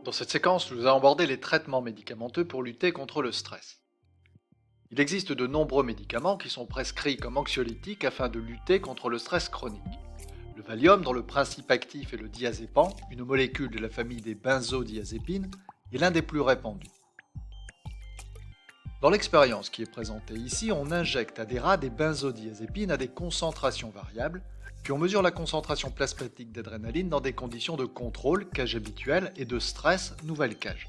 Dans cette séquence, nous allons aborder les traitements médicamenteux pour lutter contre le stress. Il existe de nombreux médicaments qui sont prescrits comme anxiolytiques afin de lutter contre le stress chronique. Le Valium, dont le principe actif est le diazépam, une molécule de la famille des benzodiazépines, est l'un des plus répandus. Dans l'expérience qui est présentée ici, on injecte à des rats des benzodiazépines à des concentrations variables, puis on mesure la concentration plasmatique d'adrénaline dans des conditions de contrôle, cage habituelle, et de stress, nouvelle cage.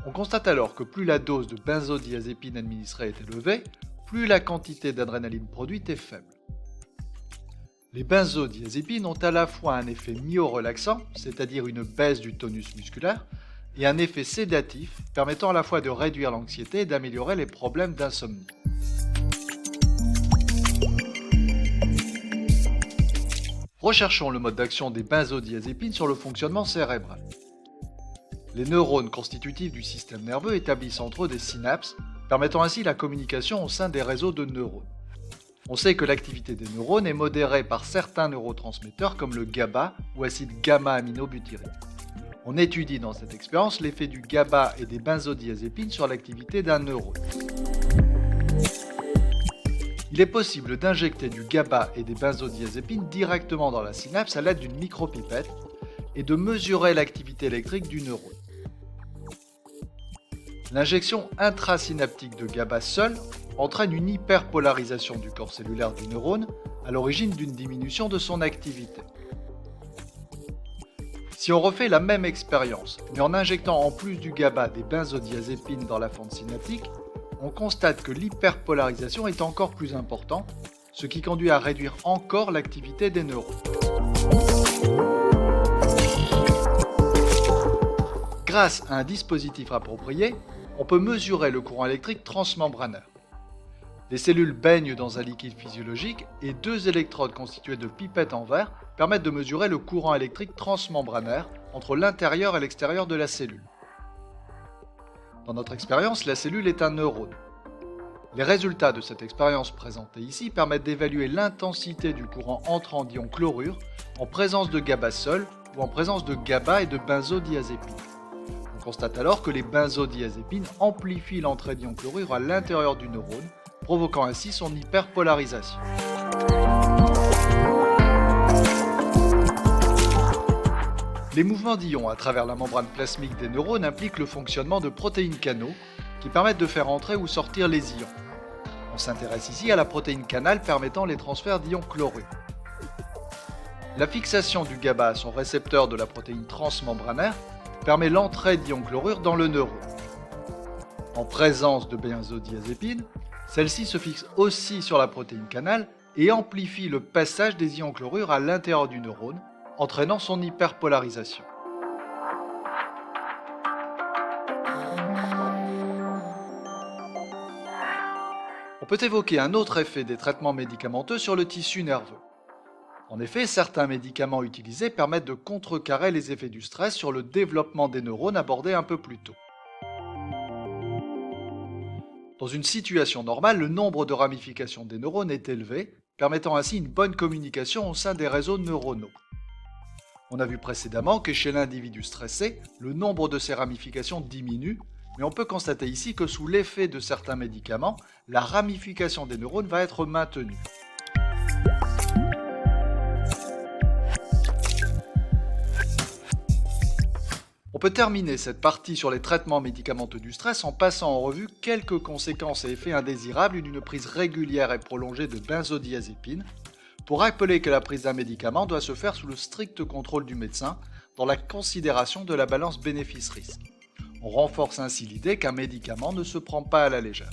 On constate alors que plus la dose de benzodiazépine administrée est élevée, plus la quantité d'adrénaline produite est faible. Les benzodiazépines ont à la fois un effet myorelaxant, c'est-à-dire une baisse du tonus musculaire, et un effet sédatif, permettant à la fois de réduire l'anxiété et d'améliorer les problèmes d'insomnie. Recherchons le mode d'action des benzodiazépines sur le fonctionnement cérébral. Les neurones constitutifs du système nerveux établissent entre eux des synapses, permettant ainsi la communication au sein des réseaux de neurones. On sait que l'activité des neurones est modérée par certains neurotransmetteurs comme le GABA ou acide gamma-aminobutyrique. On étudie dans cette expérience l'effet du GABA et des benzodiazépines sur l'activité d'un neurone. Il est possible d'injecter du GABA et des benzodiazépines directement dans la synapse à l'aide d'une micropipette et de mesurer l'activité électrique du neurone. L'injection intrasynaptique de GABA seule entraîne une hyperpolarisation du corps cellulaire du neurone, à l'origine d'une diminution de son activité. Si on refait la même expérience, mais en injectant en plus du GABA des benzodiazépines dans la fente synaptique, on constate que l'hyperpolarisation est encore plus importante, ce qui conduit à réduire encore l'activité des neurones. Grâce à un dispositif approprié, on peut mesurer le courant électrique transmembranaire. Les cellules baignent dans un liquide physiologique et deux électrodes constituées de pipettes en verre permettent de mesurer le courant électrique transmembranaire entre l'intérieur et l'extérieur de la cellule. Dans notre expérience, la cellule est un neurone. Les résultats de cette expérience présentée ici permettent d'évaluer l'intensité du courant entrant d'ion chlorure en présence de GABA seul ou en présence de GABA et de benzodiazépines. On constate alors que les benzodiazépines amplifient l'entrée d'ion chlorure à l'intérieur du neurone, provoquant ainsi son hyperpolarisation. Les mouvements d'ions à travers la membrane plasmique des neurones impliquent le fonctionnement de protéines canaux qui permettent de faire entrer ou sortir les ions. On s'intéresse ici à la protéine canal permettant les transferts d'ions chlorure. La fixation du GABA à son récepteur de la protéine transmembranaire permet l'entrée d'ions chlorure dans le neurone. En présence de benzodiazépines, celle-ci se fixe aussi sur la protéine canal et amplifie le passage des ions chlorure à l'intérieur du neurone, entraînant son hyperpolarisation. On peut évoquer un autre effet des traitements médicamenteux sur le tissu nerveux. En effet, certains médicaments utilisés permettent de contrecarrer les effets du stress sur le développement des neurones abordés un peu plus tôt. Dans une situation normale, le nombre de ramifications des neurones est élevé, permettant ainsi une bonne communication au sein des réseaux neuronaux. On a vu précédemment que chez l'individu stressé, le nombre de ces ramifications diminue, mais on peut constater ici que sous l'effet de certains médicaments, la ramification des neurones va être maintenue. On peut terminer cette partie sur les traitements médicamenteux du stress en passant en revue quelques conséquences et effets indésirables d'une prise régulière et prolongée de benzodiazépines, pour rappeler que la prise d'un médicament doit se faire sous le strict contrôle du médecin, dans la considération de la balance bénéfice-risque. On renforce ainsi l'idée qu'un médicament ne se prend pas à la légère.